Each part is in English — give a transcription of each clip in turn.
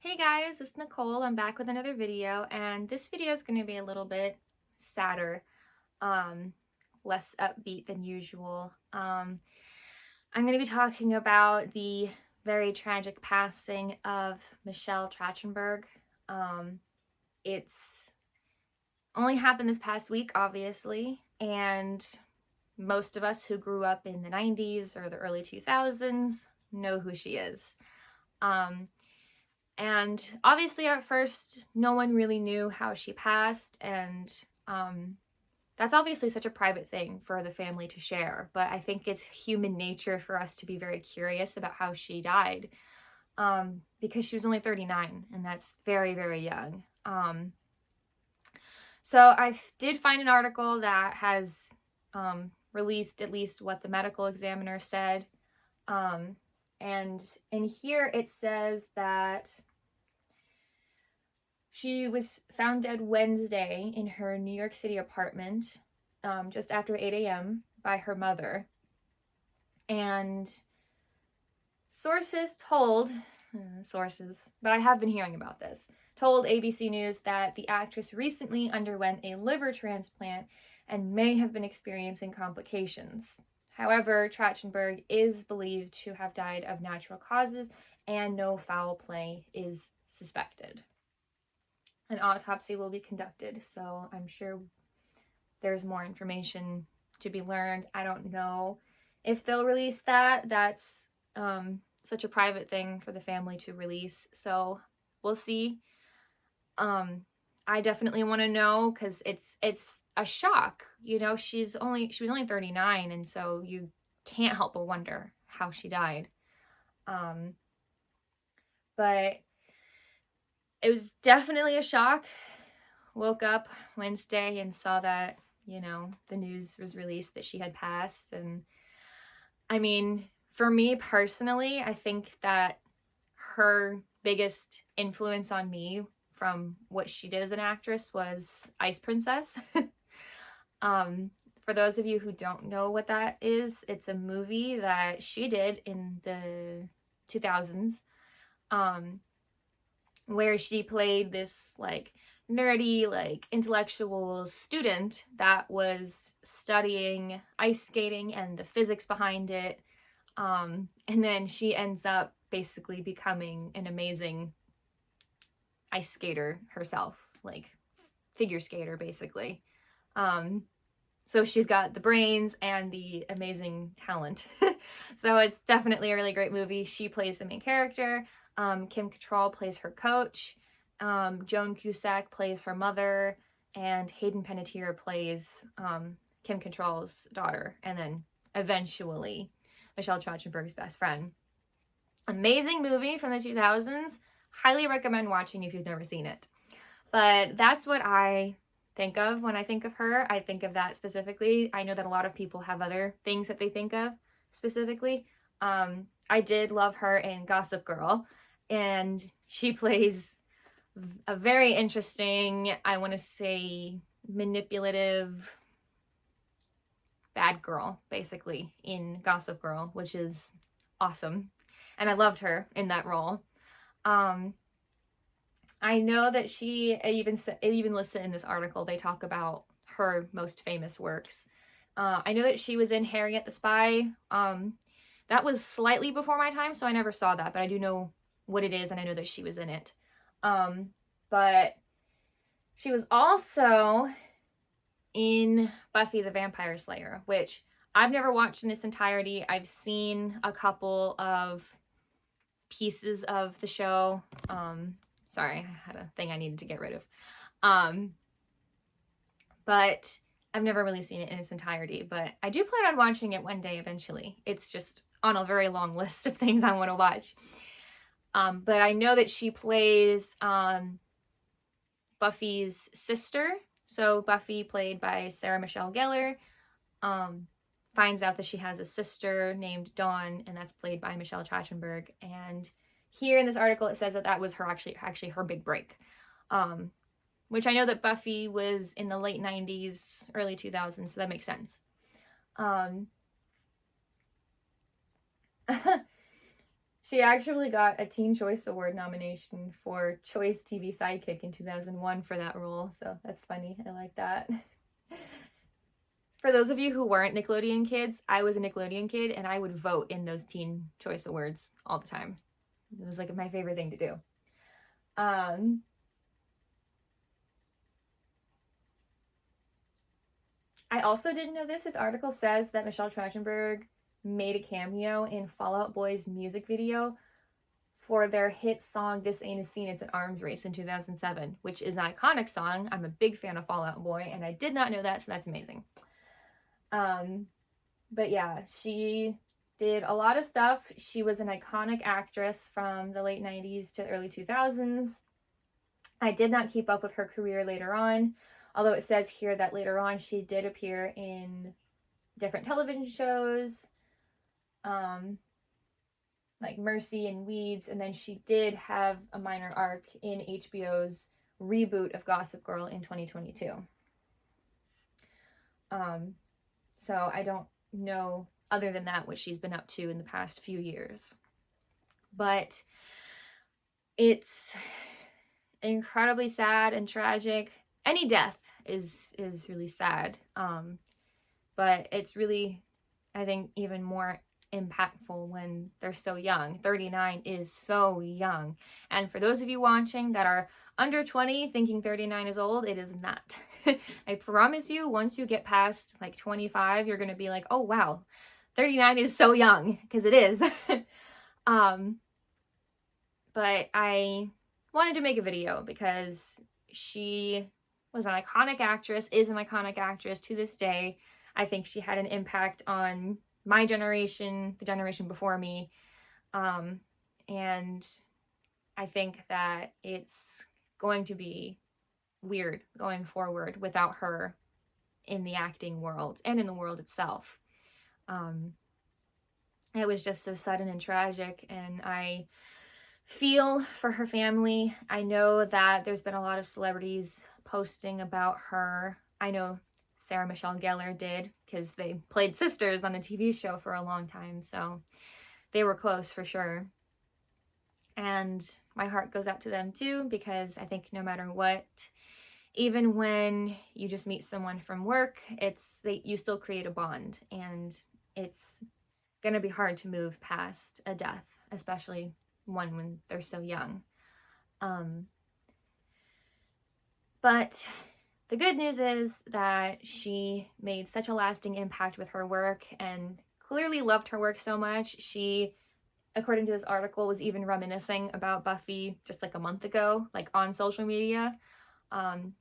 Hey guys, it's Nicole. I'm back with another video, and this video is going to be a little bit sadder, um, less upbeat than usual. I'm going to be talking about the very tragic passing of Michelle Trachtenberg. It's only happened this past week, obviously, and most of us who grew up in the 90s or the early 2000s know who she is. And obviously, at first, no one really knew how she passed, and that's obviously such a private thing for the family to share. But I think it's human nature for us to be very curious about how she died, because she was only 39, and that's very, very young. So I did find an article that has released at least what the medical examiner said. And in here it says that she was found dead Wednesday in her New York City apartment, just after 8 a.m. by her mother. And sources, but I have been hearing about this, told ABC News that the actress recently underwent a liver transplant and may have been experiencing complications. However, Trachtenberg is believed to have died of natural causes and no foul play is suspected. An autopsy will be conducted, so I'm sure there's more information to be learned. I don't know if they'll release that. That's such a private thing for the family to release, so we'll see. I definitely want to know because it's a shock. You know, she was only 39, and so you can't help but wonder how she died. But it was definitely a shock. Woke up Wednesday and saw that, the news was released that she had passed. And I mean, for me personally, I think that her biggest influence on me from what she did as an actress was Ice Princess. For those of you who don't know what that is, it's a movie that she did in the 2000s, where she played this like nerdy, like intellectual student that was studying ice skating and the physics behind it. And then she ends up basically becoming an amazing ice skater herself, like figure skater basically. So she's got the brains and the amazing talent. So it's definitely a really great movie. She plays the main character. Kim Cattrall plays her coach. Joan Cusack plays her mother. And Hayden Panettiere plays Kim Cattrall's daughter. And then eventually Michelle Trachtenberg's best friend. Amazing movie from the 2000s. Highly recommend watching if you've never seen it. But that's what I think of when I think of her. I think of that specifically. I know that a lot of people have other things that they think of specifically. I did love her in Gossip Girl, and she plays a very interesting, I want to say, manipulative bad girl, basically, in Gossip Girl, which is awesome. And I loved her in that role. I know that she even listed in this article, they talk about her most famous works. I know that she was in Harriet the Spy. That was slightly before my time, so I never saw that, but I do know what it is, and I know that she was in it. But she was also in Buffy the Vampire Slayer, which I've never watched in its entirety. I've seen a couple of pieces of the show. Sorry, I had a thing I needed to get rid of. But I've never really seen it in its entirety, but I do plan on watching it one day eventually. It's just on a very long list of things I want to watch. But I know that she plays Buffy's sister. So Buffy, played by Sarah Michelle Gellar, finds out that she has a sister named Dawn, and that's played by Michelle Trachtenberg. And here in this article, it says that that was her actually her big break. Which I know that Buffy was in the late 90s, early 2000s, so that makes sense. She actually got a Teen Choice Award nomination for Choice TV Sidekick in 2001 for that role, so that's funny. I like that. For those of you who weren't Nickelodeon kids, I was a Nickelodeon kid, and I would vote in those Teen Choice Awards all the time. It was like my favorite thing to do. I also didn't know this. This article says that Michelle Trachtenberg made a cameo in Fall Out Boy's music video for their hit song This Ain't a Scene, It's an Arms Race in 2007, which is an iconic song. I'm a big fan of Fall Out Boy, and I did not know that, so that's amazing. But yeah, she did a lot of stuff. She was an iconic actress from the late 90s to early 2000s. I did not keep up with her career later on, although it says here that later on she did appear in different television shows, like Mercy and Weeds, and then she did have a minor arc in HBO's reboot of Gossip Girl in 2022. So I don't know, other than that, what she's been up to in the past few years. But it's incredibly sad and tragic. Any death is really sad. But it's really, I think, even more impactful when they're so young. 39 is so young. And for those of you watching that are under 20 thinking 39 is old, it is not. I promise you, once you get past like 25, you're going to be like, oh wow, 39 is so young, because it is. But I wanted to make a video because she was an iconic actress, is an iconic actress to this day. I think she had an impact on my generation, the generation before me. And I think that it's going to be weird going forward without her in the acting world and in the world itself. It was just so sudden and tragic, and I feel for her family. I know that there's been a lot of celebrities posting about her. I know Sarah Michelle Gellar did, because they played sisters on a TV show for a long time, so they were close for sure. And my heart goes out to them too, because I think no matter what, even when you just meet someone from work, you still create a bond, and it's gonna be hard to move past a death, especially one when they're so young. But the good news is that she made such a lasting impact with her work and clearly loved her work so much. She, according to this article, was even reminiscing about Buffy just like a month ago, like on social media.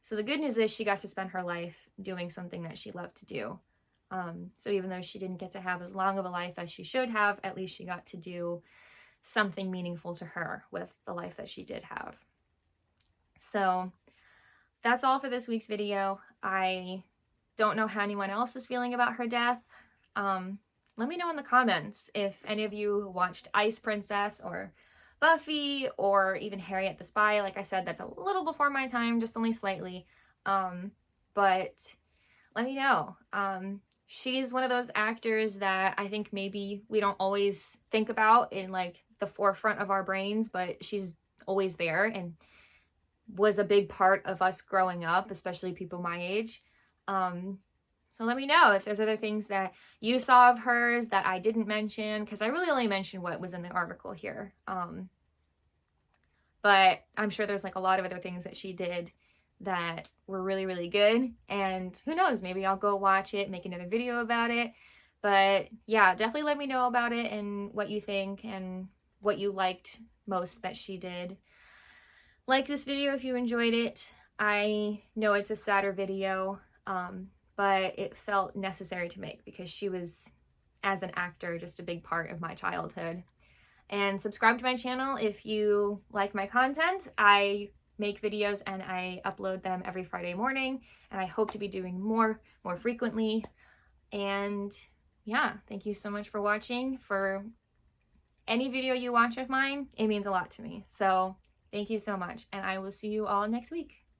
So the good news is she got to spend her life doing something that she loved to do. So even though she didn't get to have as long of a life as she should have, at least she got to do something meaningful to her with the life that she did have. So that's all for this week's video. I don't know how anyone else is feeling about her death. Let me know in the comments if any of you watched Ice Princess or Buffy or even Harriet the Spy. Like I said, that's a little before my time, just only slightly. But let me know. She's one of those actors that I think maybe we don't always think about in like the forefront of our brains, but she's always there and was a big part of us growing up, especially people my age. So let me know if there's other things that you saw of hers that I didn't mention, because I really only mentioned what was in the article here. But I'm sure there's like a lot of other things that she did that were really, really good. And who knows, maybe I'll go watch it, make another video about it. But yeah, definitely let me know about it and what you think and what you liked most that she did. Like this video if you enjoyed it. I know it's a sadder video, but it felt necessary to make because she was, as an actor, just a big part of my childhood. And subscribe to my channel if you like my content. I make videos and I upload them every Friday morning, and I hope to be doing more frequently. And yeah, thank you so much for watching. For any video you watch of mine, it means a lot to me. So thank you so much, and I will see you all next week.